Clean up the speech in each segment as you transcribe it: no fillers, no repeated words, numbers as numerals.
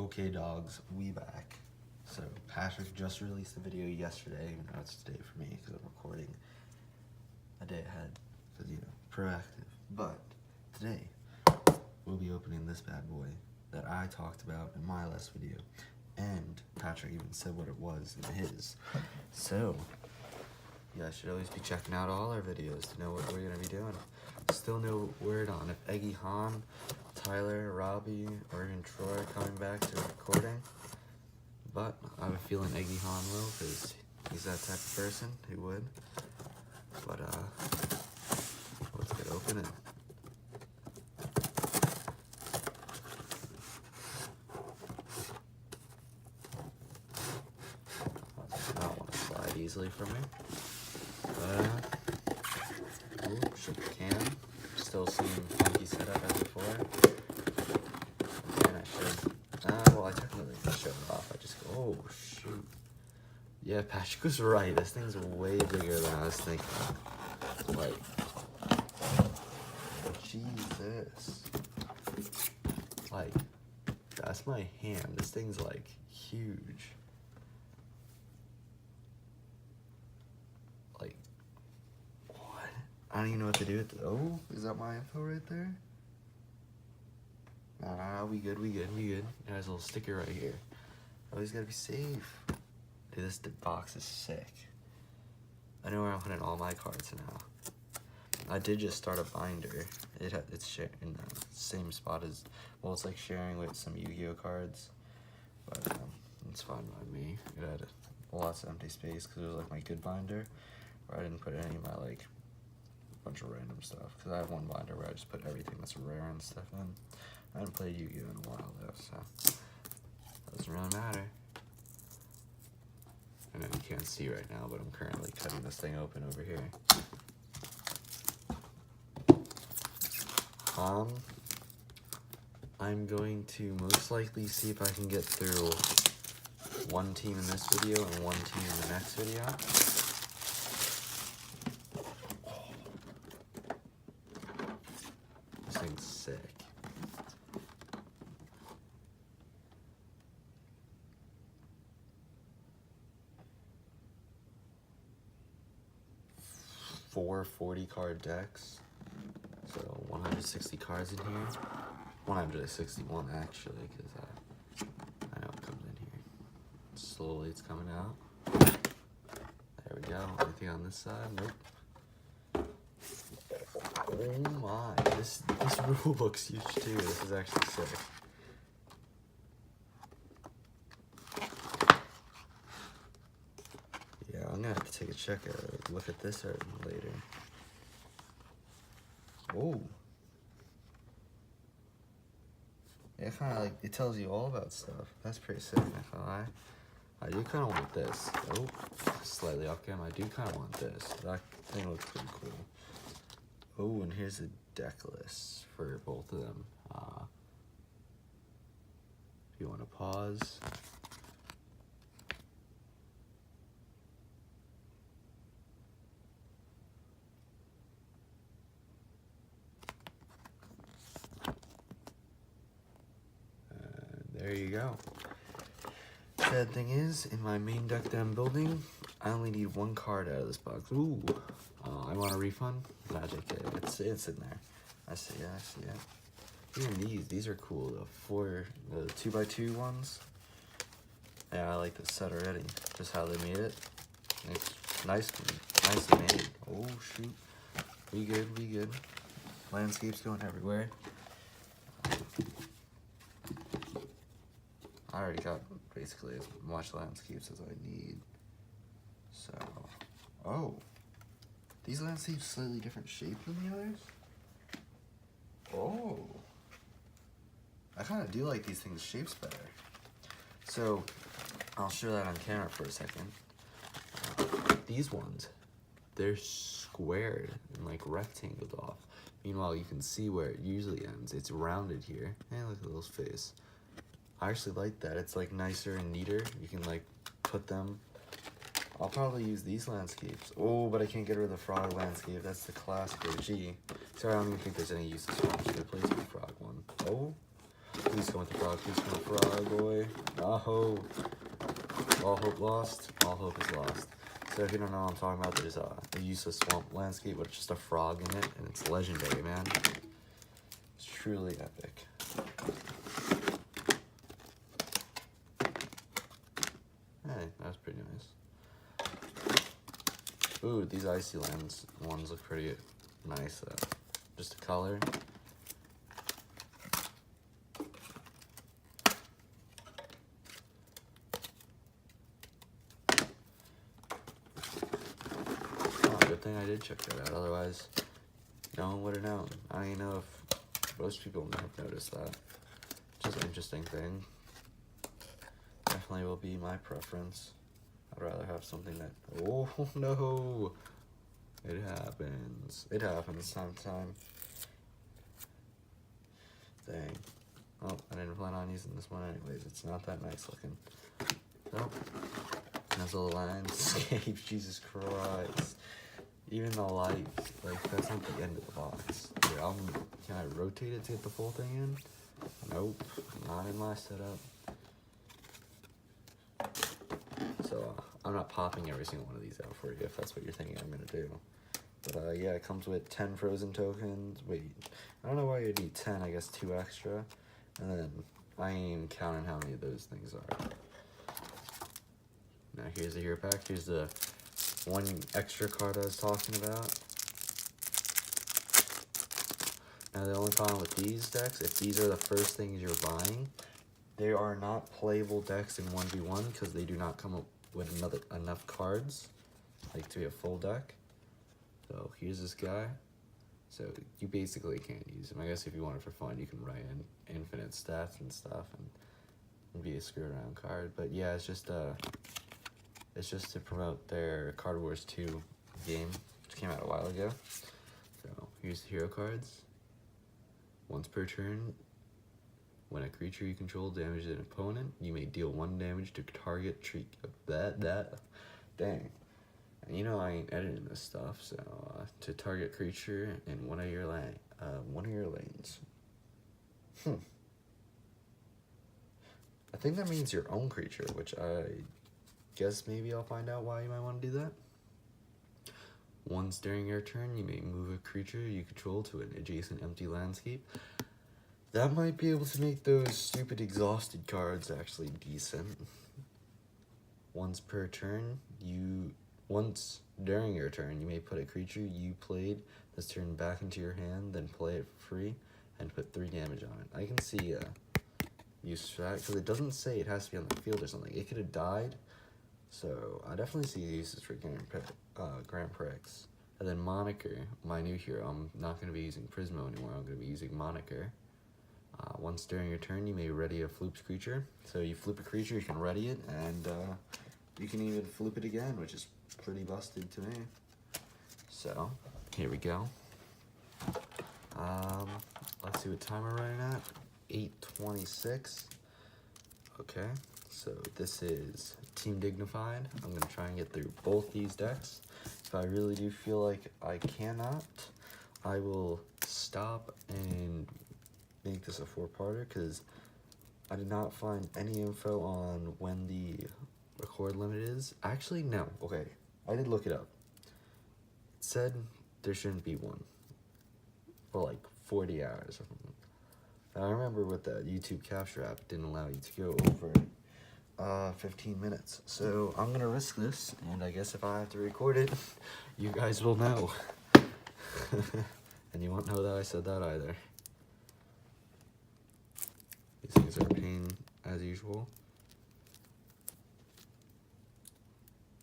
Okay dogs, we back. So Patrick just released a video yesterday, even though it's today for me because I'm recording a day ahead because, you know, proactive. But today we'll be opening this bad boy that I talked about in my last video, and Patrick even said what it was in his. So you guys should always be checking out all our videos to know what we're gonna be doing. Still no word on if Eggy Han, Tyler, Robbie, or even Troy are coming back to recording, but I have a feeling Eggy Han will, because he's that type of person who would. But let's get opening. Does not want to slide easily for me. But shook the can. Still seeing funky setup as before. And I should. Well, I technically can show it off. I just go, oh shoot. Yeah, Patrick was right. This thing's way bigger than I was thinking. Like, Jesus. Like, that's my hand. This thing's like huge. Like, what? I don't even know what to do with it. Oh, is that my info right there? Nah, we good. There's a little sticker right here. Always gotta be safe. Dude, this box is sick. I know where I'm putting all my cards now. I did just start a binder. It's in the same spot as, well, it's like sharing with some Yu-Gi-Oh cards. But it's fine by me. It had lots of empty space because it was like my good binder, where I didn't put any of my like bunch of random stuff. Because I have one binder where I just put everything that's rare and stuff in. I haven't played Yu-Gi-Oh in a while though, so it doesn't really matter. I know you can't see right now, but I'm currently cutting this thing open over here. I'm going to most likely see if I can get through one team in this video and one team in the next video. This thing's sick. Four 40-card decks. So 160 cards in here. 161 actually, because I know it comes in here. Slowly it's coming out. There we go. Anything on this side? Nope. Oh my, this rule book's huge too. This is actually sick. Yeah, I'm gonna have to take a look at this art later. Oh. Yeah, kind of like, it tells you all about stuff. That's pretty sick, I can't lie. I do kind of want this. Oh, slightly off camera. I do kind of want this. That thing looks pretty cool. Oh, and here's a deck list for both of them. If you want to pause. There you go. Sad thing is, in my main deck that I'm building, I only need one card out of this box. Ooh, I want a refund. Magic, it's in there. I see it. Even these are cool. The 2x2 ones. Yeah, I like this set already. Just how they made it. It's nicely made. Oh shoot, we good. Landscapes going everywhere. I already got basically as much landscapes as I need. So, oh, these landscapes slightly different shape than the others. Oh, I kind of do like these things' shapes better. So, I'll show that on camera for a second. These ones, they're squared and like rectangled off. Meanwhile, you can see where it usually ends. It's rounded here. Hey, look at those face. I actually like that. It's like nicer and neater. You can like put them. I'll probably use these landscapes. Oh, but I can't get rid of the frog landscape. That's the classic OG. Sorry, I don't even think there's any uses for it. I'm just gonna place the frog one. Oh, Please come with the frog. Please come with the frog, boy. Oh, all hope lost. All hope is lost. So if you don't know what I'm talking about, there's a use of swamp landscape with just a frog in it, and it's legendary, man. It's truly epic. Hey, that's pretty nice. Ooh, these Icy Lands ones look pretty nice. Just a color. Good thing I did check that out, otherwise no one would have known. I don't even know if most people may have noticed that. Just an interesting thing. Definitely will be my preference. I'd rather have something that, oh no, it happens. It happens time to time. Dang. Oh, I didn't plan on using this one anyways. It's not that nice looking. Nope. Those little landscapes, Jesus Christ. Even the light, like, that's not the end of the box. Here, can I rotate it to get the full thing in? Nope, not in my setup. So, I'm not popping every single one of these out for you if that's what you're thinking I'm gonna do. But, yeah, it comes with 10 frozen tokens. Wait, I don't know why you need 10, I guess 2 extra. And then, I ain't even counting how many of those things are. Now, here's the hero pack. Here's the one extra card I was talking about. Now, the only problem with these decks, if these are the first things you're buying, they are not playable decks in 1v1 because they do not come up with enough cards, like, to be a full deck. So, here's this guy. So, you basically can't use him. I guess if you want it for fun, you can write in infinite stats and stuff and be a screw around card. But, yeah, it's just to promote their Card Wars 2 game, which came out a while ago. So, here's the hero cards. Once per turn, when a creature you control damages an opponent, you may deal 1 damage to target treat. Dang. And you know I ain't editing this stuff, so to target creature in one of your lanes. I think that means your own creature, which I guess maybe I'll find out why you might want to do that. Once during your turn, you may move a creature you control to an adjacent empty landscape. That might be able to make those stupid exhausted cards actually decent. Once during your turn, you may put a creature you played this turn back into your hand, then play it for free, and put 3 damage on it. I can see use for that, because it doesn't say it has to be on the field or something. It could have died, so I definitely see uses for Grand Prix. And then Moniker, my new hero. I'm not going to be using Prismo anymore. I'm going to be using Moniker. Once during your turn, you may ready a Floops creature. So you flip a creature, you can ready it, and you can even flip it again, which is pretty busted to me. So, here we go. Let's see what time we're running at. 8:26. Okay, so this is Team Dignified. I'm going to try and get through both these decks. If I really do feel like I cannot, I will stop and make this a 4-parter, because I did not find any info on when the record limit is. Actually, no. Okay, I did look it up. It said there shouldn't be one for like 40 hours or something. I remember with the YouTube capture app, it didn't allow you to go over 15 minutes. So I'm gonna risk this, and I guess if I have to record it, you guys will know. And you won't know that I said that either. These things are a pain as usual.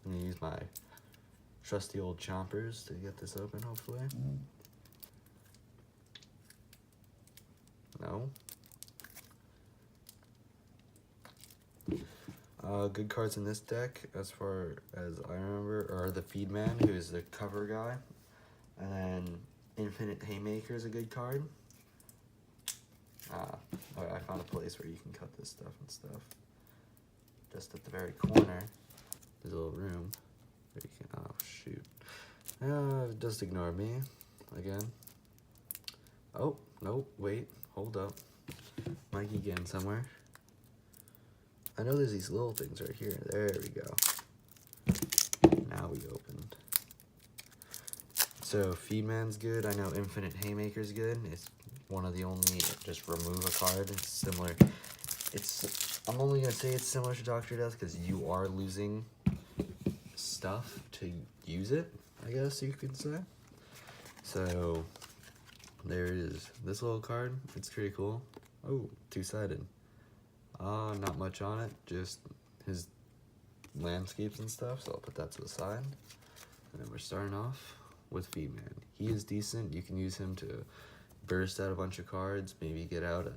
I'm gonna use my trusty old chompers to get this open, hopefully. No. Good cards in this deck, as far as I remember, are the Feedman, who is the cover guy. And then Infinite Haymaker is a good card. I found a place where you can cut this stuff and stuff. Just at the very corner, there's a little room where you can, oh shoot. Just ignore me, again. Oh, nope, wait, hold up. Mikey getting somewhere. I know there's these little things right here. There we go. Now we opened. So Feedman's good. I know Infinite Haymaker's good. It's one of the only just remove a card. It's similar. I'm only gonna say it's similar to Dr. Death because you are losing stuff to use it, I guess you could say. So there it is. This little card, it's pretty cool. Oh, two-sided. Not much on it, just his landscapes and stuff, so I'll put that to the side. And then we're starting off with Feedman. He is decent. You can use him to burst out a bunch of cards, maybe get out a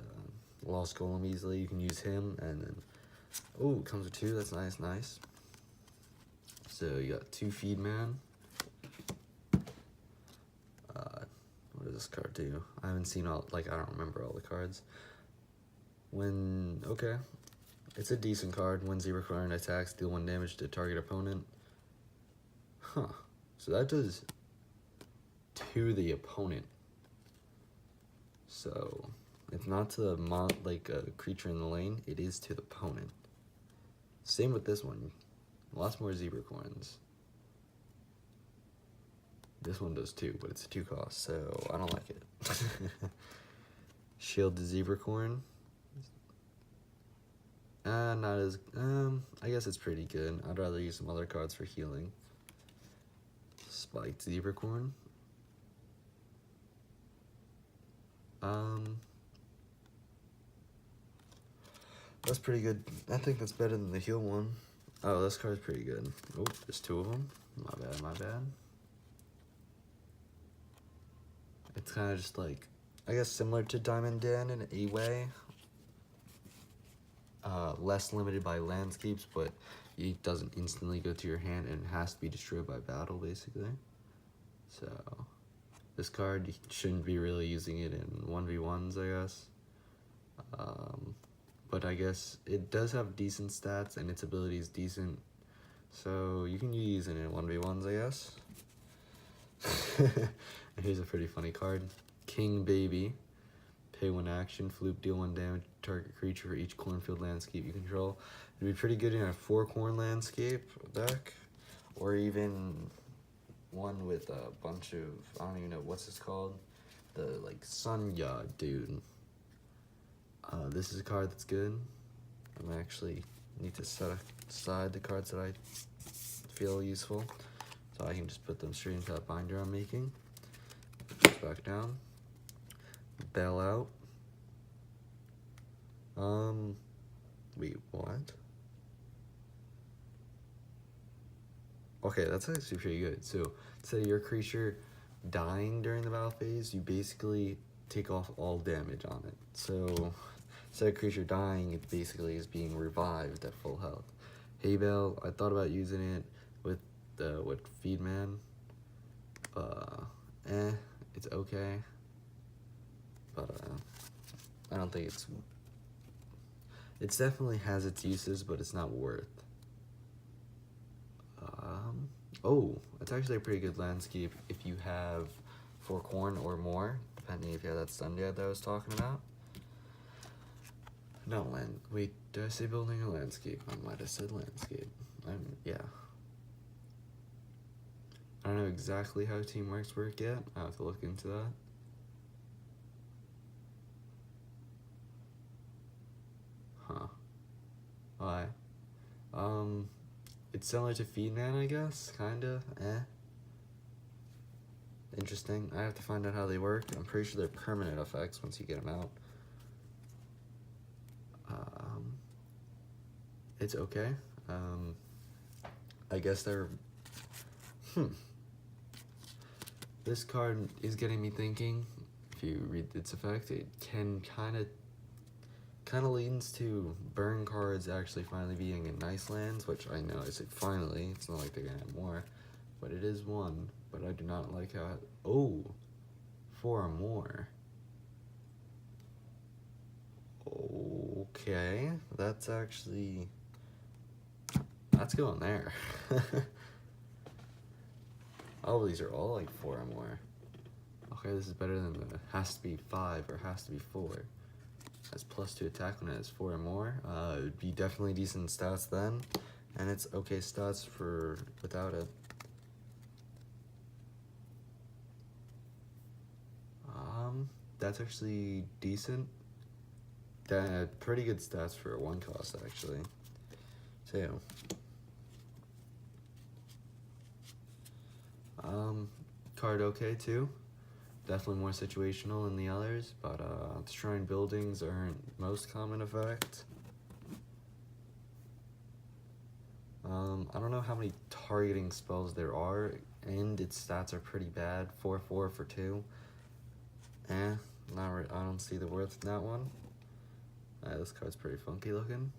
Lost Golem easily. You can use him, and then, oh, it comes with two. That's nice. So you got two Feedman. What does this card do? I haven't seen all, I don't remember all the cards. Okay. It's a decent card. When 0 card attacks, deal 1 damage to target opponent. Huh. So that does to the opponent. So it's not to a creature in the lane, it is to the opponent. Same with this one. Lots more zebra coins. This one does too, but it's a 2 cost, so I don't like it. Shield the zebra corn. Not as, I guess it's pretty good. I'd rather use some other cards for healing. Spiked zebra corn. That's pretty good. I think that's better than the heal one. Oh, this card's pretty good. Oh, there's 2 of them. My bad. It's kind of just like, I guess similar to Diamond Dan in a way. Less limited by landscapes, but it doesn't instantly go to your hand and it has to be destroyed by battle, basically. So, this card, you shouldn't be really using it in 1v1s, I guess. But I guess it does have decent stats and its ability is decent. So, you can use it in 1v1s, I guess. Here's a pretty funny card. King Baby. Pay 1 action, flip, deal 1 damage to target creature for each cornfield landscape you control. It'd be pretty good in a 4 corn landscape deck, or even one with a bunch of, I don't even know what's this called, the Sun God dude. This is a card that's good. I'm actually need to set aside the cards that I feel useful, so I can just put them straight into that binder I'm making. Put this back down. Bail out. Wait, what? Okay, that's actually pretty good. So, say your creature dying during the battle phase, you basically take off all damage on it. So, instead of creature dying, it basically is being revived at full health. Hay bale, I thought about using it with Feedman. It's okay. But I don't think it definitely has its uses, but it's not worth. Oh, it's actually a pretty good landscape if you have 4 corn or more, depending if you have that Sunday that I was talking about. No, wait, did I say building or landscape? I might have said landscape. Yeah. I don't know exactly how teamworks work yet. I have to look into that. Huh. Why? It's similar to Feedman, I guess. Kinda. Interesting. I have to find out how they work. I'm pretty sure they're permanent effects once you get them out. It's okay. I guess they're... This card is getting me thinking. If you read its effect, it can kind of leans to burn cards actually finally being in nice lands, which I know I said finally. It's not like they're gonna have more, but it is one. But I do not like how. Oh, 4 or more. Okay, that's going there. Oh, these are all 4 or more. Okay, this is better than the has to be 5 or has to be 4. has +2 attack when it has 4 or more. It would be definitely decent stats then, and it's okay stats for without it. That's actually decent. Pretty good stats for 1 cost actually. So, card okay too. Definitely more situational than the others, but destroying buildings aren't most common effect. I don't know how many targeting spells there are, and its stats are pretty bad. 4/4 for 2. I don't see the worth in that one. This card's pretty funky looking.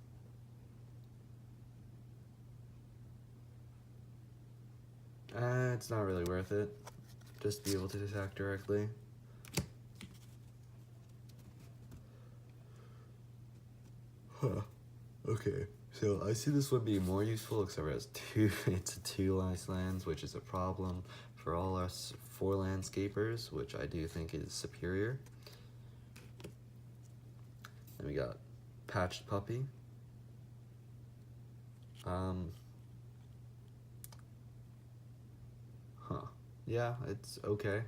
It's not really worth it. Just be able to attack directly. Huh. Okay. So I see this one being more useful, except it's a 2 ice lands, which is a problem for all us 4 landscapers, which I do think is superior. Then we got Patched Puppy. Yeah, it's okay.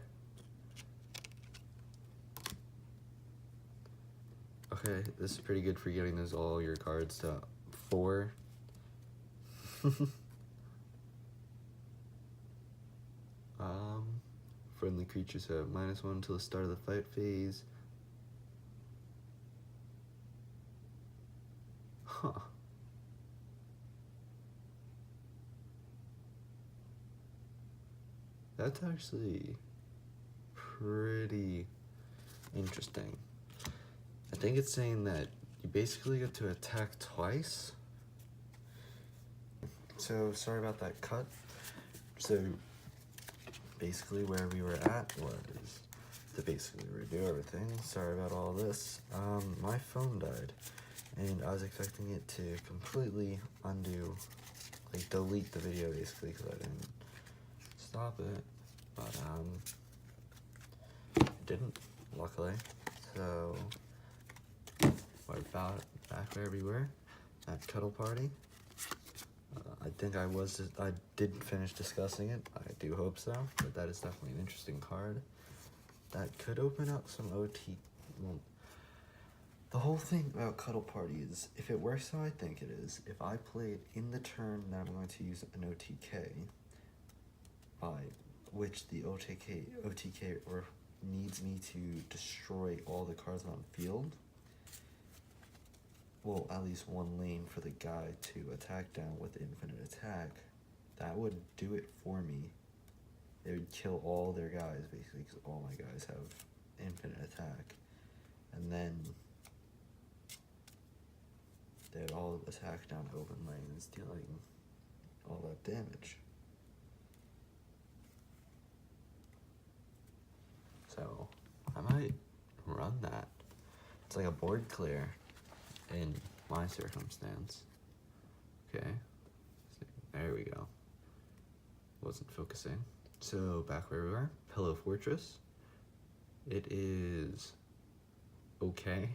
Okay, this is pretty good for getting those all your cards to 4. Friendly creatures have -1 until the start of the fight phase. Huh. That's actually pretty interesting. I think it's saying that you basically get to attack twice. So, sorry about that cut. So, basically where we were at was to basically redo everything. Sorry about all this. My phone died, and I was expecting it to completely undo, like delete the video basically, because I didn't stop it, but it didn't, luckily. So we're back where we were at Cuddle Party. I think I did finish discussing it. I do hope so, but that is definitely an interesting card that could open up some OT. Well, the whole thing about Cuddle Party is, if it works how I think it is, if I play it in the turn that I'm going to use an OTK, by which the OTK or needs me to destroy all the cards on field, well, at least 1 lane for the guy to attack down with infinite attack, that would do it for me. It would kill all their guys, basically, because all my guys have infinite attack. And then they would all attack down open lanes, dealing all that damage. So, I might run that. It's like a board clear in my circumstance. Okay, there we go. Wasn't focusing. So, back where we were, Pillow Fortress. It is okay.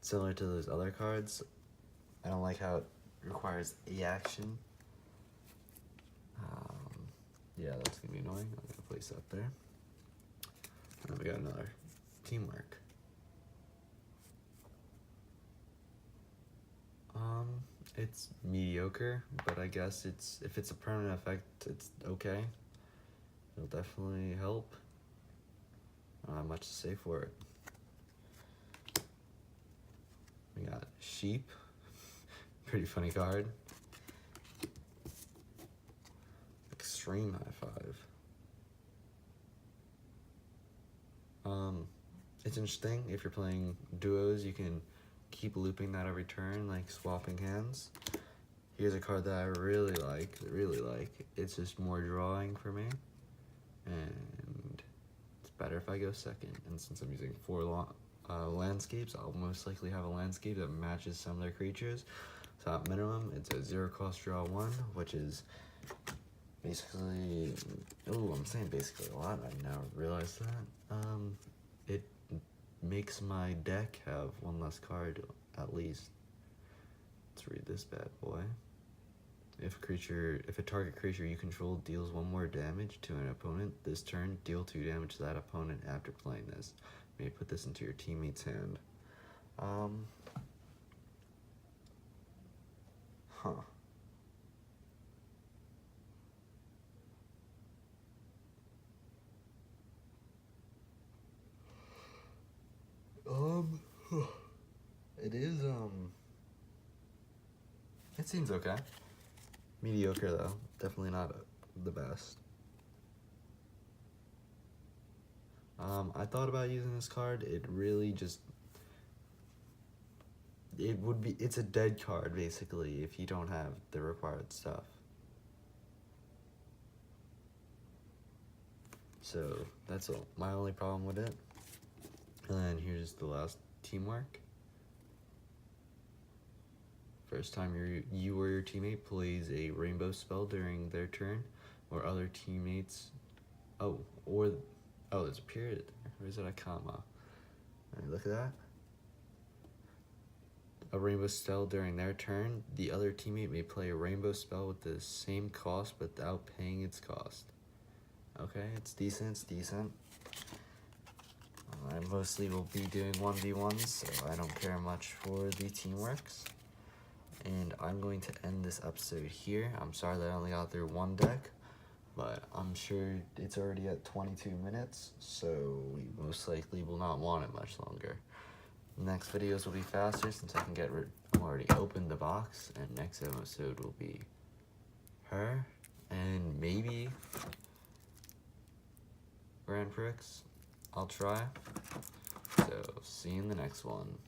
Similar to those other cards. I don't like how it requires a action. Yeah, that's gonna be annoying. I'm gonna place that there. And then we got another Teamwork. It's mediocre, but I guess if it's a permanent effect, it's okay. It'll definitely help. Not much to say for it. We got Sheep. Pretty funny card. Extreme High Five. It's interesting. If you're playing duos, you can keep looping that every turn, like swapping hands. Here's a card that I really like. It's just more drawing for me, and it's better if I go second. And since I'm using 4 landscapes, I'll most likely have a landscape that matches some of their creatures. So at minimum, it's a 0 cost draw 1, which is basically, I'm saying basically a lot. I now realize that. It makes my deck have one less card, at least. Let's read this bad boy. If a target creature you control deals 1 more damage to an opponent this turn, deal 2 damage to that opponent after playing this. You may put this into your teammate's hand. Huh. It is, it seems okay. Mediocre, though. Definitely not the best. I thought about using this card. It really just... It's a dead card, basically, if you don't have the required stuff. So, that's my only problem with it. And then here's the last teamwork. First time you or your teammate plays a rainbow spell during their turn, or other teammates... Oh, there's a period there. Or is it a comma? Right, look at that. A rainbow spell during their turn, the other teammate may play a rainbow spell with the same cost without paying its cost. Okay, it's decent, I mostly will be doing 1v1s, so I don't care much for the teamworks. And I'm going to end this episode here. I'm sorry that I only got through one deck, but I'm sure it's already at 22 minutes, so we most likely will not want it much longer. Next videos will be faster since I can already opened the box, and next episode will be her, and maybe Grand Prix. I'll try. So, see you in the next one.